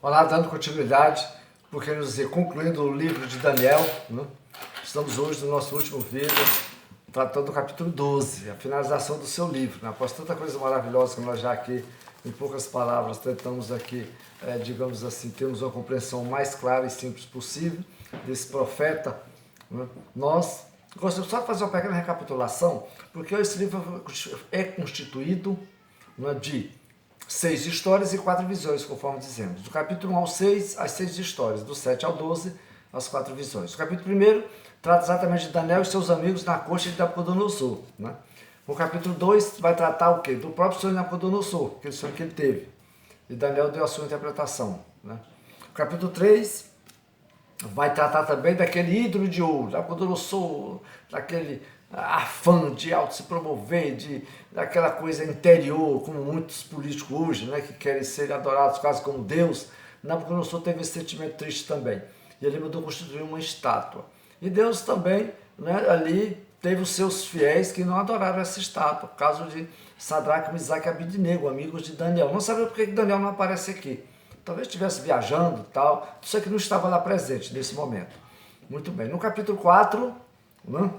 Olá, dando continuidade, por que nos dizer, concluindo o livro de Daniel, né? Estamos hoje no nosso último vídeo, tratando do capítulo 12, a finalização do seu livro. Né? Após tanta coisa maravilhosa que nós já aqui, em poucas palavras, tentamos aqui, digamos assim, termos uma compreensão mais clara e simples possível desse profeta, né? Nós gostamos só de fazer uma pequena recapitulação, porque esse livro é constituído, né, de 6 histórias e 4 visões, conforme dizemos. Do capítulo 1 ao 6, as 6 histórias. Do 7 ao 12, as 4 visões. O capítulo 1 trata exatamente de Daniel e seus amigos na corte de Nabucodonosor. Né? O capítulo 2 vai tratar o quê? Do próprio sonho de Nabucodonosor, aquele sonho que ele teve. E Daniel deu a sua interpretação. Né? O capítulo 3 vai tratar também daquele ídolo de ouro, Nabucodonosor, daquele afã de auto se promover, daquela coisa interior, como muitos políticos hoje, né, que querem ser adorados quase como Deus. Nabucodonosor teve esse sentimento triste também. E ele mandou construir uma estátua. E Deus também, né, ali teve os seus fiéis que não adoraram essa estátua. O caso de Sadraque, Misaque e Abidnego, amigos de Daniel. Não sabemos por que Daniel não aparece aqui. Talvez estivesse viajando e tal, só que não estava lá presente nesse momento. Muito bem. No capítulo 4, né,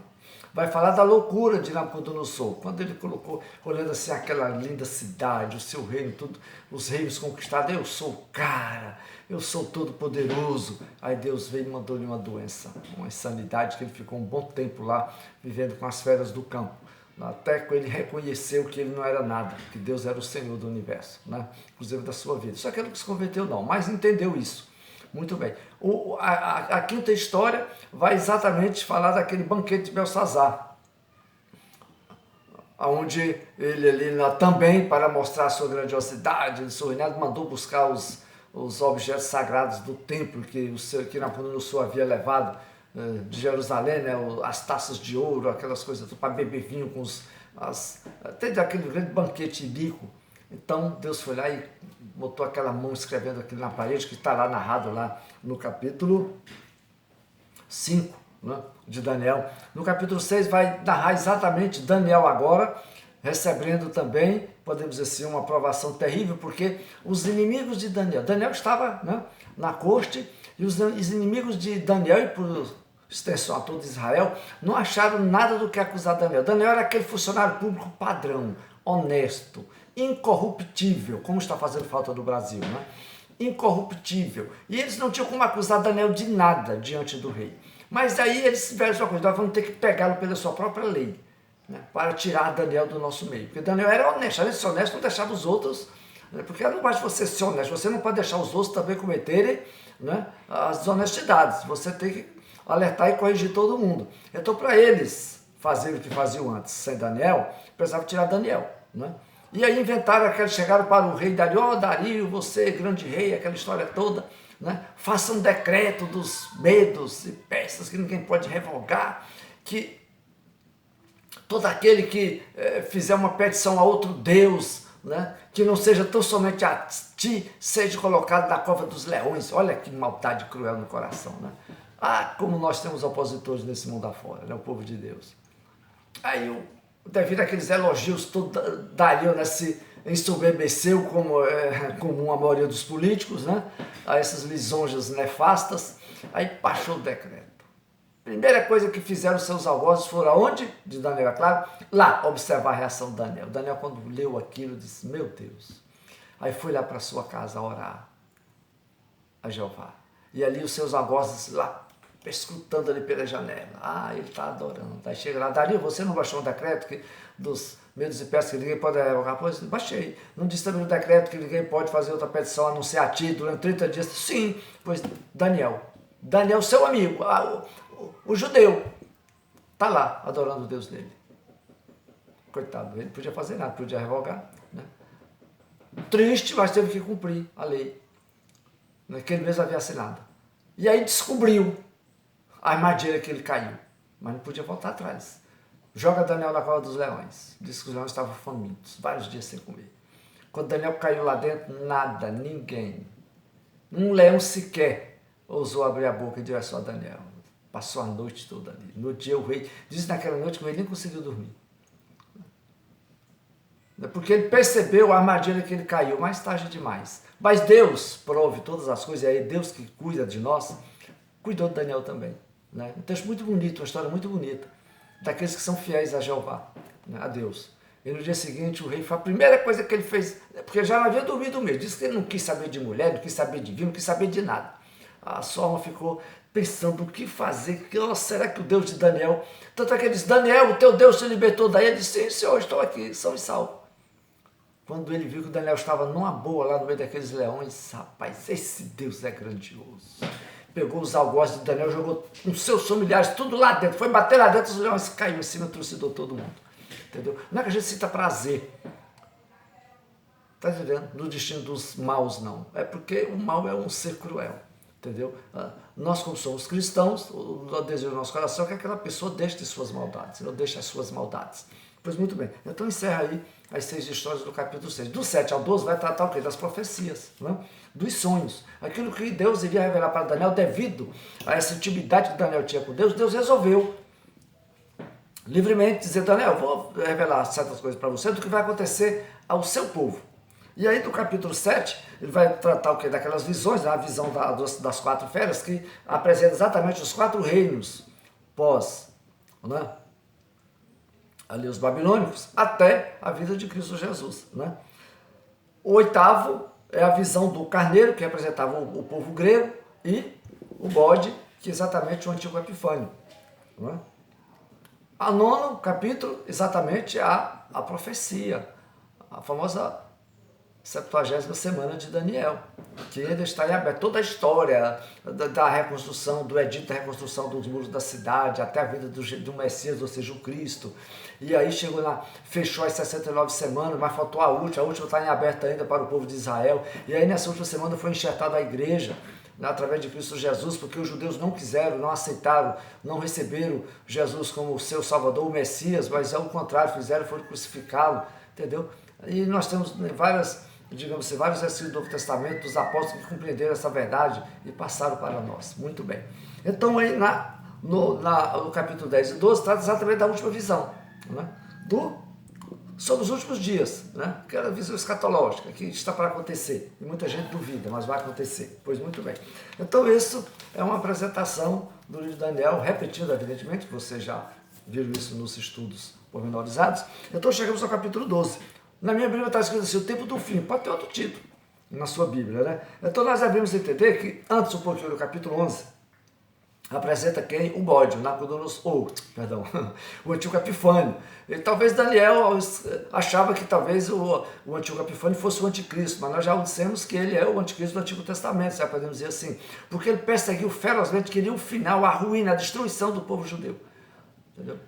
vai falar da loucura de Nabucodonosor, quando ele colocou, olhando assim aquela linda cidade, o seu reino, tudo, os reinos conquistados, eu sou o cara, eu sou todo poderoso. Aí Deus veio e mandou-lhe uma doença, uma insanidade, que ele ficou um bom tempo lá, vivendo com as feras do campo. Até que ele reconheceu que ele não era nada, que Deus era o Senhor do universo, né? Inclusive da sua vida. Só que ele não se converteu não, mas entendeu isso. Muito bem. A quinta história vai exatamente falar daquele banquete de Belsazar, onde ele ali também, para mostrar a sua grandiosidade, o seu reinado, mandou buscar os objetos sagrados do templo que Nabucodonosor havia levado de Jerusalém, né, as taças de ouro, aquelas coisas para beber vinho com até daquele grande banquete rico. Então Deus foi lá e botou aquela mão escrevendo aquilo na parede, que está lá narrado lá no capítulo 5, né, de Daniel. No capítulo 6 vai narrar exatamente Daniel agora, recebendo também, podemos dizer assim, uma aprovação terrível, porque os inimigos de Daniel estava, né, na corte, e os inimigos de Daniel, e por extensão a todo Israel, não acharam nada do que acusar Daniel. Daniel era aquele funcionário público padrão, honesto, incorruptível, como está fazendo falta no Brasil, né? Incorruptível. E eles não tinham como acusar Daniel de nada diante do rei. Mas aí eles tiveram uma coisa, nós vamos ter que pegá-lo pela sua própria lei, né, para tirar Daniel do nosso meio. Porque Daniel era honesto, além de ser honesto, não deixava os outros, né, porque não basta você ser honesto, você não pode deixar os outros também cometerem, né, as desonestidades. Você tem que alertar e corrigir todo mundo. Então, para eles fazerem o que faziam antes sem Daniel, precisava tirar Daniel, né? E aí inventaram chegaram para o rei Dario, ó, Dario, você grande rei, aquela história toda, né? Faça um decreto dos medos e peças que ninguém pode revogar, que todo aquele que fizer uma petição a outro Deus, né, que não seja tão somente a ti, seja colocado na cova dos leões. Olha que maldade cruel no coração, né? Ah, como nós temos opositores nesse mundo afora, né, o povo de Deus. Aí, devido àqueles elogios, Dario, né, se ensoberbeceu, como é comum a maioria dos políticos, né, a essas lisonjas nefastas. Aí baixou o decreto. Primeira coisa que fizeram seus algozes foram aonde? De Daniel, é claro, lá, observar a reação de Daniel. Daniel, quando leu aquilo, disse, meu Deus. Aí foi lá para sua casa orar a Jeová. E ali os seus algozes lá, escutando ali pela janela. Ah, ele está adorando. Aí chega lá, Dario, você não baixou um decreto dos medos e peças que ninguém pode revogar? Pois, baixei. Não disse também no decreto que ninguém pode fazer outra petição a não ser a ti durante 30 dias? Sim, pois Daniel, seu amigo, o judeu, está lá adorando o Deus dele. Coitado, ele não podia fazer nada, podia revogar, né? Triste, mas teve que cumprir a lei, naquele mês havia assinado. E aí descobriu a armadilha que ele caiu, mas não podia voltar atrás. Joga Daniel na cova dos leões. Diz que os leões estavam famintos, vários dias sem comer. Quando Daniel caiu lá dentro, nada, ninguém, um leão sequer ousou abrir a boca em direção a Daniel. Passou a noite toda ali. No dia o rei, diz naquela noite que o rei nem conseguiu dormir. porque ele percebeu a armadilha que ele caiu mais tarde demais. Mas Deus prove todas as coisas, e aí Deus que cuida de nós, cuidou de Daniel também. Né? Um texto muito bonito, uma história muito bonita, daqueles que são fiéis a Jeová, né? A Deus. E no dia seguinte o rei foi a primeira coisa que ele fez, porque já não havia dormido mesmo, disse que ele não quis saber de mulher, não quis saber de vinho, não quis saber de nada. A sua alma ficou pensando o que fazer, será que o Deus de Daniel, tanto é que ele disse, Daniel, o teu Deus te libertou daí, ele disse, sim senhor, estou aqui, são e salvo. Quando ele viu que o Daniel estava numa boa lá no meio daqueles leões, rapaz, esse Deus é grandioso. Pegou os algozes de Daniel, jogou com seus familiares, tudo lá dentro, foi bater lá dentro, os leões caiu em cima, trucidou todo mundo. Entendeu? Não é que a gente sinta prazer, tá entendendo? No destino dos maus, não. É porque o mal é um ser cruel, entendeu? Nós, como somos cristãos, o desejo do nosso coração é que aquela pessoa deixe de suas maldades, não deixe as suas maldades. Pois muito bem, então encerra aí as 6 histórias do capítulo 6. Do 7 ao 12 vai tratar o quê? Das profecias, né? Dos sonhos. Aquilo que Deus iria revelar para Daniel devido a essa intimidade que Daniel tinha com Deus, Deus resolveu livremente dizer, Daniel, vou revelar certas coisas para você do que vai acontecer ao seu povo. E aí do capítulo 7, ele vai tratar o quê? Daquelas visões, a visão das 4 feras, que apresenta exatamente os 4 reinos pós, né? Ali os babilônicos, até a vida de Cristo Jesus. Né? O 8º é a visão do carneiro, que representava o povo grego, e o bode, que é exatamente o antigo Epifânio. Né? A 9º capítulo, exatamente a profecia, a famosa 70ª semana de Daniel, que ainda está em aberto. Toda a história da reconstrução, do edito da reconstrução dos muros da cidade, até a vida do Messias, ou seja, o Cristo. E aí chegou lá, fechou as 69 semanas, mas faltou a última está em aberto ainda para o povo de Israel. E aí nessa última semana foi enxertada a igreja, né, através de Cristo Jesus, porque os judeus não quiseram, não aceitaram, não receberam Jesus como o seu Salvador, o Messias, mas ao contrário, foram crucificá-lo, entendeu? E nós temos vários versículos do Novo Testamento, dos apóstolos que compreenderam essa verdade e passaram para nós. Muito bem. Então aí no capítulo 10 e 12 trata exatamente da última visão, né? Sobre os últimos dias, né? Aquela visão escatológica que está para acontecer. E muita gente duvida, mas vai acontecer. Pois muito bem. Então isso é uma apresentação do livro de Daniel, repetindo evidentemente, vocês já viram isso nos estudos pormenorizados. Então chegamos ao capítulo 12. Na minha Bíblia está escrito assim, o tempo do fim, pode ter outro título na sua Bíblia, né? Então nós devemos entender que, antes um pouquinho do capítulo 11, apresenta quem? O bode, o Nabucodonosor, o antigo Epifânio. E talvez Daniel achava que talvez o antigo Epifânio fosse o anticristo, mas nós já dissemos que ele é o anticristo do Antigo Testamento, já podemos dizer assim, porque ele perseguiu ferozmente, queria o final, a ruína, a destruição do povo judeu. Entendeu?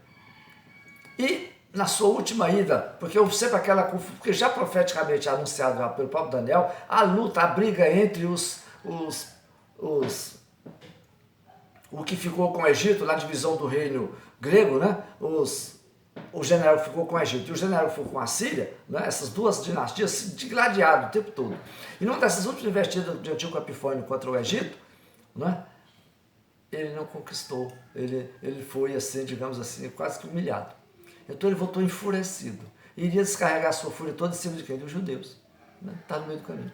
E na sua última ida, porque sempre porque já profeticamente anunciado já pelo próprio Daniel, a luta, a briga entre o que ficou com o Egito, na divisão do reino grego, né? O general que ficou com o Egito e o general que ficou com a Síria, né? Essas duas dinastias se digladiaram o tempo todo. E numa dessas últimas investidas de Antíoco Epifânio contra o Egito, né? Ele não conquistou, ele foi assim, digamos assim, quase que humilhado. Então ele voltou enfurecido. E iria descarregar a sua fúria toda em cima de quem? Dos judeus. Está no meio do caminho.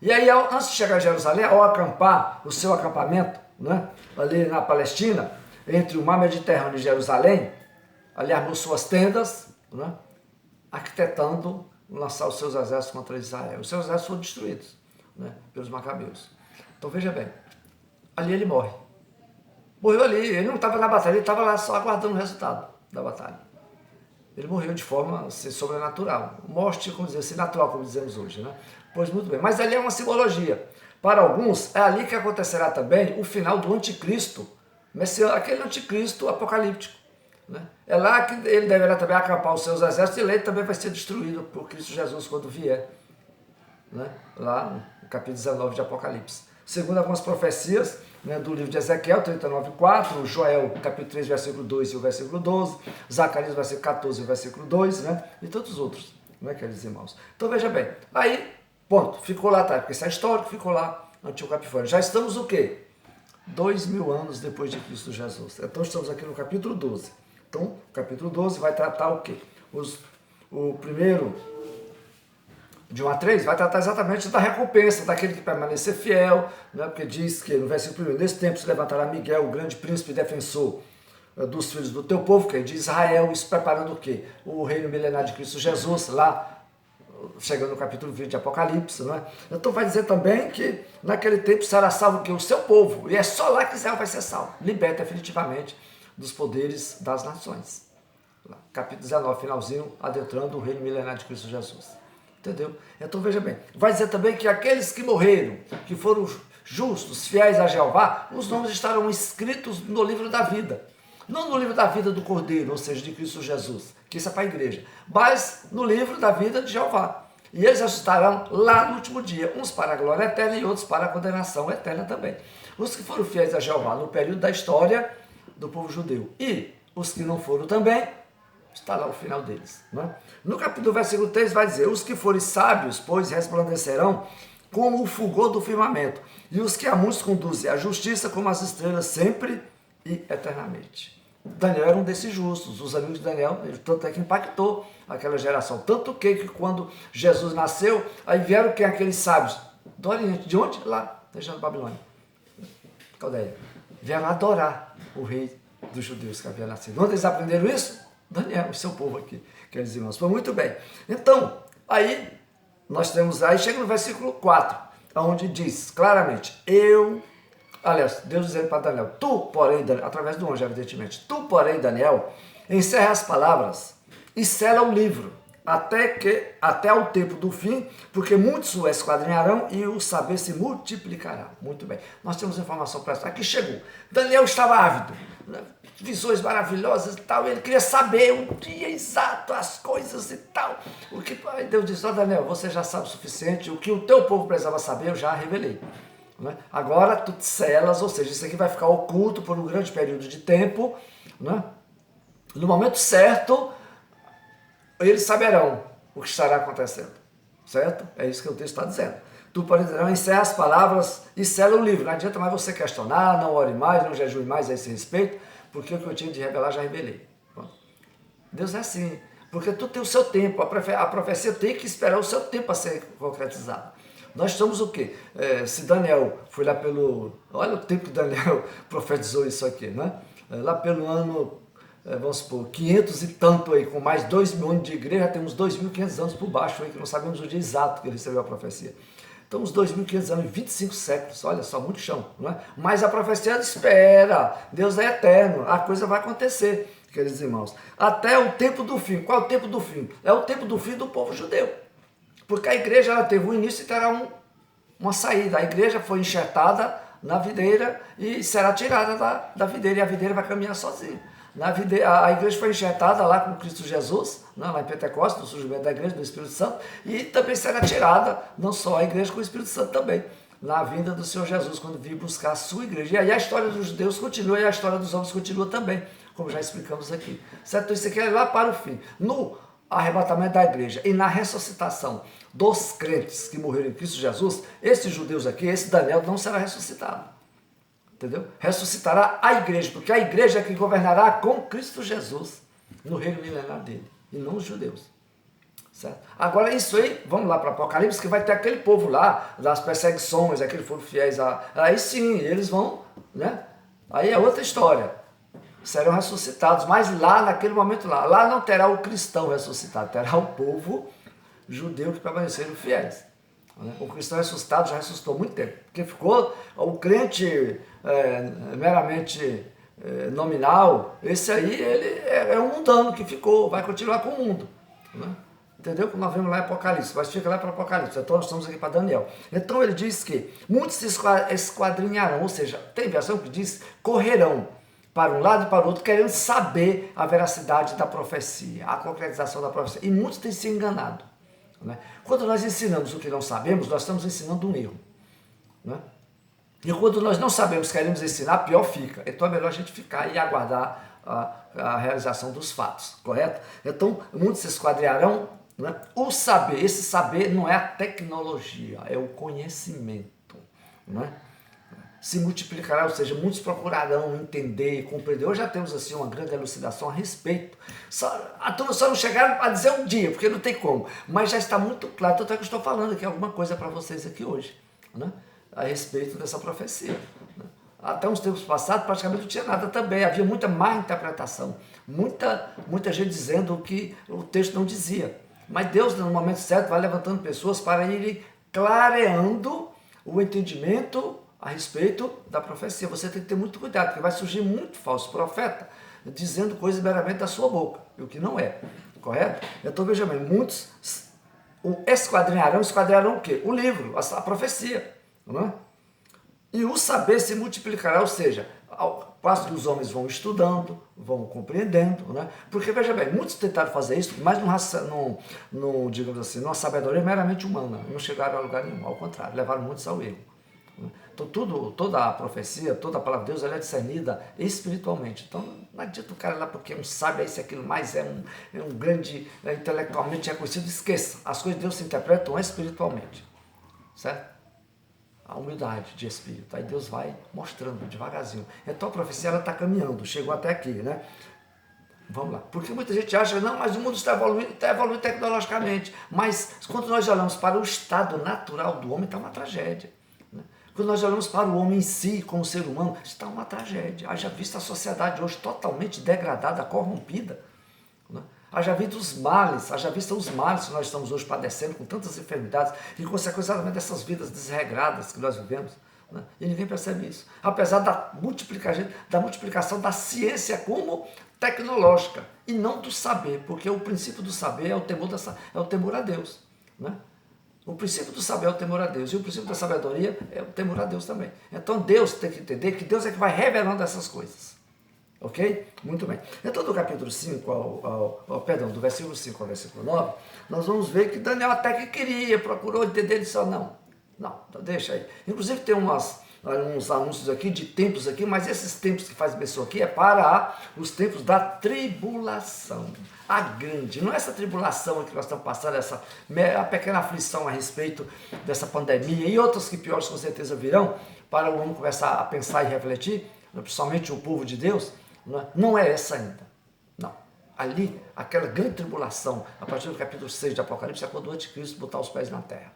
E aí, antes de chegar a Jerusalém, ao acampar o seu acampamento, né, ali na Palestina, entre o mar Mediterrâneo e Jerusalém, ali armou suas tendas, né, arquitetando lançar os seus exércitos contra Israel. Os seus exércitos foram destruídos, né, pelos macabeus. Então veja bem, ali ele morre. Morreu ali, ele não estava na batalha, ele estava lá só aguardando o resultado da batalha. Ele morreu de forma assim, sobrenatural. Morte, como dizer assim, natural, como dizemos hoje, né? Pois muito bem. Mas ali é uma simbologia. Para alguns, é ali que acontecerá também o final do anticristo, aquele anticristo apocalíptico. Né? É lá que ele deverá também acampar os seus exércitos e ele também vai ser destruído por Cristo Jesus quando vier. Né? Lá no capítulo 19 de Apocalipse. Segundo algumas profecias, né, do livro de Ezequiel 39:4, Joel capítulo 3, versículo 2 e o versículo 12, Zacarias versículo 14 e o versículo 2, né, e tantos outros, né, queridos irmãos. Então veja bem, aí, ponto, ficou lá atrás, porque isso é histórico, ficou lá no Antigo Epifânio. Já estamos o quê? 2000 anos depois de Cristo Jesus. Então estamos aqui no capítulo 12. Então, o capítulo 12 vai tratar o quê? o primeiro, de 1 a 3, vai tratar exatamente da recompensa daquele que permanecer fiel, né? Porque diz que no versículo 1, nesse tempo se levantará Miguel, o grande príncipe e defensor dos filhos do teu povo, que é de Israel, isso preparando o quê? O reino milenar de Cristo Jesus, lá, chegando no capítulo 20 de Apocalipse, não é? Então vai dizer também que naquele tempo será salvo o seu povo, e é só lá que Israel vai ser salvo, liberta definitivamente dos poderes das nações. Lá, capítulo 19, finalzinho, adentrando o reino milenar de Cristo Jesus. Entendeu? Então veja bem, vai dizer também que aqueles que morreram, que foram justos, fiéis a Jeová, os nomes estarão escritos no livro da vida. Não no livro da vida do Cordeiro, ou seja, de Cristo Jesus, que isso é para a igreja, mas no livro da vida de Jeová. E eles estarão lá no último dia, uns para a glória eterna e outros para a condenação eterna também. Os que foram fiéis a Jeová no período da história do povo judeu e os que não foram também, está lá o final deles. Né? No capítulo versículo 3 vai dizer, os que forem sábios, pois resplandecerão como o fulgor do firmamento, e os que a muitos conduzem a justiça como as estrelas sempre e eternamente. Daniel era um desses justos, os amigos de Daniel, tanto é que impactou aquela geração. Tanto que quando Jesus nasceu, aí vieram quem? Aqueles sábios do Oriente. De onde? Lá, da região da Babilônia. Caldeia. Vieram adorar o rei dos judeus que havia nascido. Onde eles aprenderam isso? Daniel, o seu povo aqui, queridos irmãos. Foi muito bem. Então, aí nós temos, aí chega no versículo 4, onde diz claramente, aliás, Deus dizendo para Daniel, tu, porém, Daniel, através do anjo, evidentemente, tu, porém, Daniel, encerra as palavras e sela o livro, até o tempo do fim, porque muitos o esquadrinharão e o saber se multiplicará. Muito bem. Nós temos informação para isso. Aqui chegou. Daniel estava ávido, né? Visões maravilhosas e tal, ele queria saber o dia exato, as coisas e tal. Aí Deus disse, Daniel, você já sabe o suficiente, o que o teu povo precisava saber, eu já revelei. Né? Agora tu te selas, ou seja, isso aqui vai ficar oculto por um grande período de tempo, né? No momento certo, eles saberão o que estará acontecendo, certo? É isso que o texto está dizendo. Tu, porém, encerra as palavras e sela o livro. Não adianta mais você questionar, não ore mais, não jejue mais a esse respeito, porque o que eu tinha de revelar já revelei. Bom, Deus é assim, porque tu tem o seu tempo, a profecia tem que esperar o seu tempo para ser concretizada. Nós estamos o quê? Se Daniel foi lá olha o tempo que Daniel profetizou isso aqui, né? Lá pelo ano, vamos supor, 500 e tanto aí, com mais 2.000 anos de igreja, temos 2.500 anos por baixo aí, que não sabemos o dia exato que ele recebeu a profecia. Então, uns 2.500 anos, 25 séculos, olha só, muito chão, não é? Mas a profecia espera, Deus é eterno, a coisa vai acontecer, queridos irmãos, até o tempo do fim. Qual é o tempo do fim? É o tempo do fim do povo judeu, porque a igreja ela teve um início e terá uma saída. A igreja foi enxertada na videira e será tirada da videira, e a videira vai caminhar sozinha. A igreja foi enxertada lá com Cristo Jesus, né, lá em Pentecostes, no surgimento da igreja, do Espírito Santo, e também será tirada, não só a igreja, com o Espírito Santo também, na vinda do Senhor Jesus, quando vir buscar a sua igreja. E aí a história dos judeus continua e a história dos homens continua também, como já explicamos aqui. Certo? Então isso aqui é lá para o fim. No arrebatamento da igreja e na ressuscitação dos crentes que morreram em Cristo Jesus, esses judeus aqui, esse Daniel não será ressuscitado. Entendeu? Ressuscitará a igreja, porque a igreja é que governará com Cristo Jesus no reino milenar dele, e não os judeus. Certo? Agora isso aí, vamos lá para Apocalipse, que vai ter aquele povo lá, das perseguições, aqueles foram fiéis aí sim, eles vão, né? Aí é outra história. Serão ressuscitados, mas lá, naquele momento lá não terá o cristão ressuscitado, terá o povo judeu que permaneceram fiéis. O cristão ressuscitado já ressuscitou há muito tempo, porque ficou o crente meramente nominal, esse aí ele é um mundano que ficou, vai continuar com o mundo. Né? Entendeu? Como nós vemos lá em Apocalipse, mas fica lá para Apocalipse, então nós estamos aqui para Daniel. Então ele diz que muitos se esquadrinharão, ou seja, tem versão que diz correrão para um lado e para o outro, querendo saber a veracidade da profecia, a concretização da profecia, e muitos têm se enganado. Né? Quando nós ensinamos o que não sabemos, nós estamos ensinando um erro. Né? E quando nós não sabemos, queremos ensinar, pior fica. Então é melhor a gente ficar e aguardar a realização dos fatos, correto? Então, muitos se esquadrinharão, né? O saber, esse saber não é a tecnologia, é o conhecimento. Né? se multiplicará, ou seja, muitos procurarão entender e compreender. Hoje já temos assim uma grande elucidação a respeito. A turma só não chegaram a dizer um dia, porque não tem como, mas já está muito claro, tanto é que eu estou falando aqui alguma coisa para vocês aqui hoje, né? A respeito dessa profecia. Né? Até uns tempos passados praticamente não tinha nada também, havia muita má interpretação, muita gente dizendo o que o texto não dizia. Mas Deus, no momento certo, vai levantando pessoas para irem clareando o entendimento a respeito da profecia. Você tem que ter muito cuidado, porque vai surgir muito falso profeta dizendo coisas meramente da sua boca, o que não é, correto? Então veja bem, muitos esquadrinharão o quê? O livro, a profecia, não é? E o saber se multiplicará, ou seja, ao passo que os homens vão estudando, vão compreendendo, né? Porque veja bem, muitos tentaram fazer isso, mas digamos assim, numa sabedoria meramente humana, não chegaram a lugar nenhum, ao contrário, levaram muitos ao erro. Então toda a profecia, toda a palavra de Deus, ela é discernida espiritualmente. Então não adianta o cara lá porque um sabe isso, aquilo mais, é um grande, intelectualmente reconhecido, esqueça. As coisas de Deus se interpretam espiritualmente, certo? A humildade de espírito, aí Deus vai mostrando devagarzinho. Então a profecia ela está caminhando, chegou até aqui, né? Vamos lá, porque muita gente acha, não, mas o mundo está evoluindo tecnologicamente, mas quando nós olhamos para o estado natural do homem, está uma tragédia. Quando nós olhamos para o homem em si, como ser humano, está uma tragédia. Haja visto a sociedade hoje totalmente degradada, corrompida. Né? Haja visto os males que nós estamos hoje padecendo com tantas enfermidades e consequentemente dessas vidas desregradas que nós vivemos. Né? E ninguém percebe isso. Apesar da multiplicação da ciência como tecnológica e não do saber, porque o princípio do saber é o temor a Deus. Né? O princípio do saber é o temor a Deus, e o princípio da sabedoria é o temor a Deus também. Então Deus tem que entender que Deus é que vai revelando essas coisas. Ok? Muito bem. Então do capítulo 5 do versículo 5 ao versículo 9, nós vamos ver que Daniel até que queria, procurou entender, ele disse, não, então deixa aí. Inclusive tem uns anúncios aqui de tempos aqui, mas esses tempos que faz menção aqui é para os tempos da tribulação. A grande, não é essa tribulação que nós estamos passando, a pequena aflição a respeito dessa pandemia e outras que piores com certeza virão, para o homem começar a pensar e refletir, principalmente o povo de Deus, não é essa ainda. Não. Ali, aquela grande tribulação, a partir do capítulo 6 de Apocalipse, é quando o anticristo botar os pés na terra.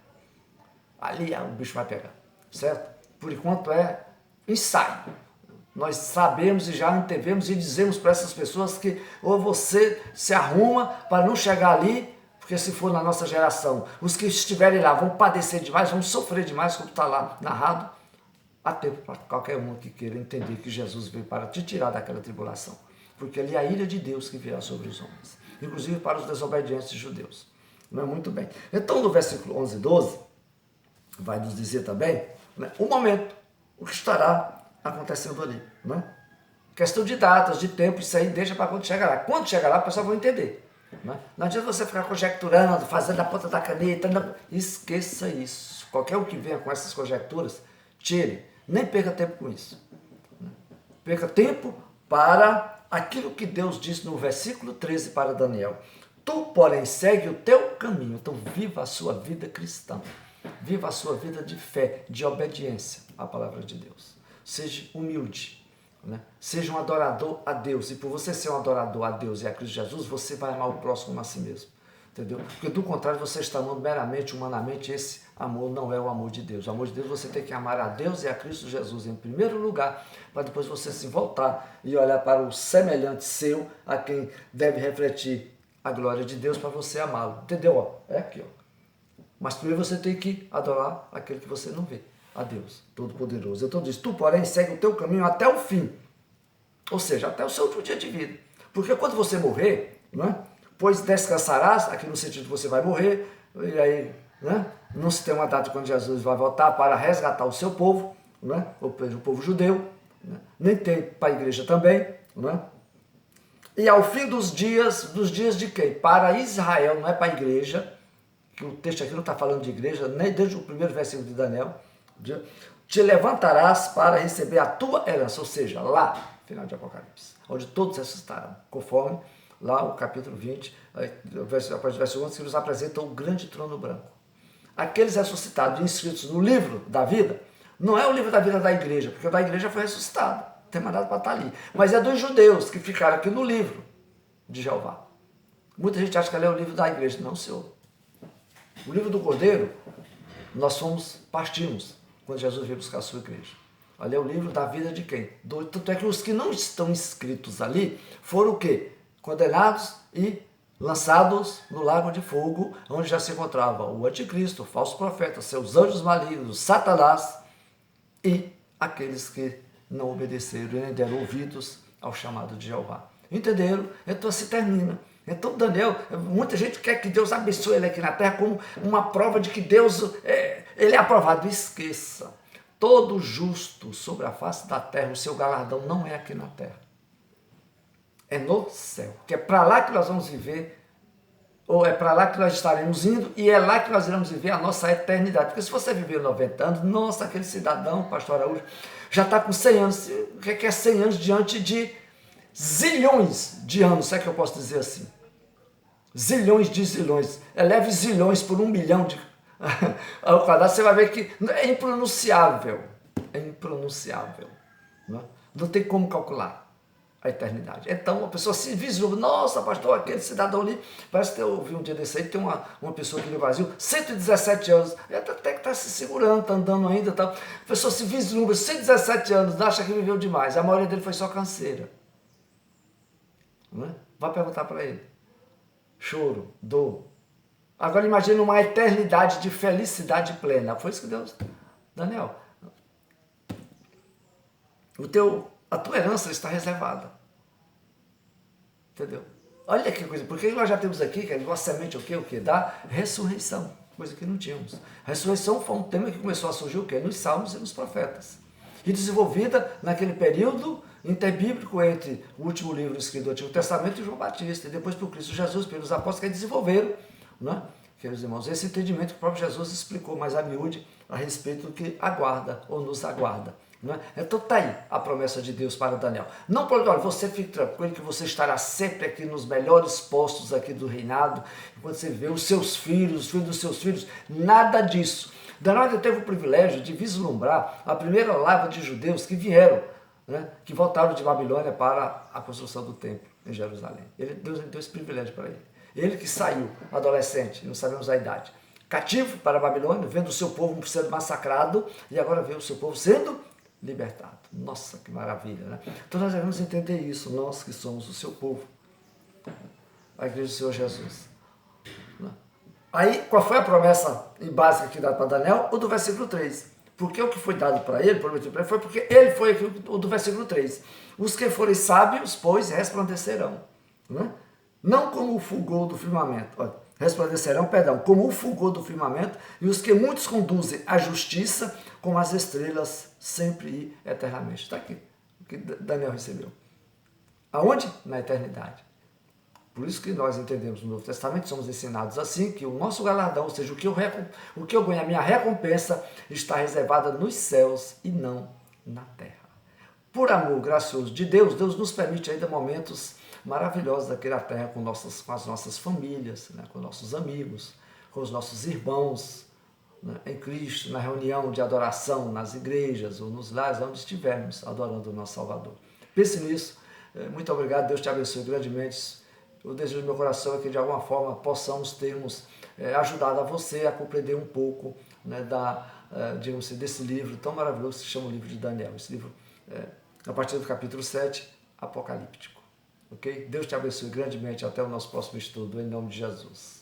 Ali o bicho vai pegar, certo? Por enquanto é ensaio. Nós sabemos e já antevemos e dizemos para essas pessoas que ou você se arruma para não chegar ali, porque se for na nossa geração, os que estiverem lá vão padecer demais, vão sofrer demais, como está lá narrado. Há tempo para qualquer um que queira entender que Jesus veio para te tirar daquela tribulação, porque ali é a ira de Deus que virá sobre os homens, inclusive para os desobedientes judeus. Não é muito bem. Então no versículo 11 e 12, vai nos dizer também, né, o momento, o que estará acontecendo ali, né? Questão de datas, de tempo, isso aí deixa para quando chegar lá. Quando chegar lá, o pessoal vai entender. Né? Não adianta você ficar conjecturando, fazendo a ponta da caneta, não. Esqueça isso. Qualquer um que venha com essas conjecturas, tire. Nem perca tempo com isso. Perca tempo para aquilo que Deus disse no versículo 13 para Daniel. Tu, porém, segue o teu caminho. Então, viva a sua vida cristã. Viva a sua vida de fé, de obediência à palavra de Deus. Seja humilde, né? Seja um adorador a Deus. E por você ser um adorador a Deus e a Cristo Jesus, você vai amar o próximo como a si mesmo. Entendeu? Porque do contrário, você está amando meramente, humanamente, esse amor não é o amor de Deus. O amor de Deus você tem que amar a Deus e a Cristo Jesus em primeiro lugar, para depois você se voltar e olhar para o semelhante seu, a quem deve refletir a glória de Deus para você amá-lo. Entendeu? É aqui, ó. Mas primeiro você tem que adorar aquele que você não vê, a Deus Todo-Poderoso. Então diz, tu porém segue o teu caminho até o fim, ou seja, até o seu último dia de vida. Porque quando você morrer, né, pois descansarás, aqui no sentido que você vai morrer, e aí, né, não se tem uma data quando Jesus vai voltar para resgatar o seu povo, né, o povo judeu, né, nem tem para a igreja também, né, e ao fim dos dias de quem? Para Israel, não é para a igreja, que o texto aqui não está falando de igreja, nem desde o primeiro versículo de Daniel, te levantarás para receber a tua herança, ou seja, lá, final de Apocalipse, onde todos ressuscitarão, conforme lá o capítulo 20, a partir do verso 11, que nos apresenta o grande trono branco. Aqueles ressuscitados e inscritos no livro da vida Não é o livro da vida da igreja, porque o da igreja foi ressuscitado, tem mandado para estar ali. Mas é dos judeus que ficaram aqui no livro de Jeová. Muita gente acha que ali é o livro da igreja. Não, senhor. O livro do Cordeiro, nós partimos quando Jesus veio buscar a sua igreja. Ali é o livro da vida de quem? Tanto é que os que não estão inscritos ali foram o quê? Condenados e lançados no lago de fogo, onde já se encontrava o anticristo, o falso profeta, seus anjos malignos, Satanás e aqueles que não obedeceram e nem deram ouvidos ao chamado de Jeová. Entenderam? Então se termina. Então Daniel, muita gente quer que Deus abençoe ele aqui na terra como uma prova de que Deus, ele é aprovado. Esqueça, todo justo sobre a face da terra, o seu galardão não é aqui na terra. É no céu, que é para lá que nós vamos viver, ou é para lá que nós estaremos indo, e é lá que nós iremos viver a nossa eternidade. Porque se você viver 90 anos, nossa, aquele cidadão, pastor Araújo, já está com 100 anos. O que é 100 anos diante de zilhões de anos, se é que eu posso dizer assim? Zilhões de zilhões. Eleve zilhões por 1 milhão de ao quadrado, você vai ver que é impronunciável. É impronunciável. Não tem como calcular a eternidade. Então a pessoa se vislumbra, nossa, pastor, aquele cidadão ali, parece que eu vi um dia desse aí, tem uma pessoa aqui no Brasil, 117 anos, até que está se segurando, está andando ainda, tá. A pessoa se vislumbra, 117 anos, acha que viveu demais, a maioria dele foi só canseira. Vai perguntar para ele. Choro, dor. Agora imagine uma eternidade de felicidade plena. Foi isso que Deus... Daniel, a tua herança está reservada. Entendeu? Olha que coisa, porque nós já temos aqui, que a nossa semente o quê? Da ressurreição, coisa que não tínhamos. A ressurreição foi um tema que começou a surgir o quê? Nos salmos e nos profetas. E desenvolvida naquele período interbíblico entre o último livro escrito do Antigo Testamento e João Batista, e depois por Cristo Jesus, pelos apóstolos que desenvolveram, né, queridos irmãos, esse entendimento que o próprio Jesus explicou mais a miúde a respeito do que aguarda ou nos aguarda. Né? Então está aí a promessa de Deus para Daniel. Não pode, olha, você fique tranquilo que você estará sempre aqui nos melhores postos aqui do reinado, enquanto você vê os seus filhos, os filhos dos seus filhos, nada disso. Daniel teve o privilégio de vislumbrar a primeira leva de judeus que vieram, né, que voltaram de Babilônia para a construção do templo em Jerusalém. Deus deu esse privilégio para ele. Ele que saiu, adolescente, não sabemos a idade, cativo para a Babilônia, vendo o seu povo sendo massacrado, e agora vê o seu povo sendo libertado. Nossa, que maravilha, né? Então nós devemos entender isso, nós que somos o seu povo, a igreja do Senhor Jesus. Aí, qual foi a promessa básica que dá para Daniel? O do versículo 3. Porque o que foi dado para ele, prometido para ele, foi porque ele foi o do versículo 3. Os que forem sábios, pois, resplandecerão. Né? Não como o fulgor do firmamento. Olha, resplandecerão, perdão, como o fulgor do firmamento, e os que muitos conduzem à justiça, como as estrelas, sempre e eternamente. Está aqui, o que Daniel recebeu. Aonde? Na eternidade. Por isso que nós entendemos no Novo Testamento, somos ensinados assim, que o nosso galardão, ou seja, o que eu ganho, a minha recompensa, está reservada nos céus e não na terra. Por amor gracioso de Deus, Deus nos permite ainda momentos maravilhosos aqui na terra com as nossas famílias, né, com nossos amigos, com os nossos irmãos, né, em Cristo, na reunião de adoração, nas igrejas ou nos lares, onde estivermos adorando o nosso Salvador. Pense nisso. Muito obrigado, Deus te abençoe grandemente. O desejo do meu coração é que de alguma forma possamos termos ajudado a você a compreender um pouco, né, digamos assim, desse livro tão maravilhoso que se chama o livro de Daniel. Esse livro, a partir do capítulo 7, apocalíptico. Ok? Deus te abençoe grandemente. Até o nosso próximo estudo, em nome de Jesus.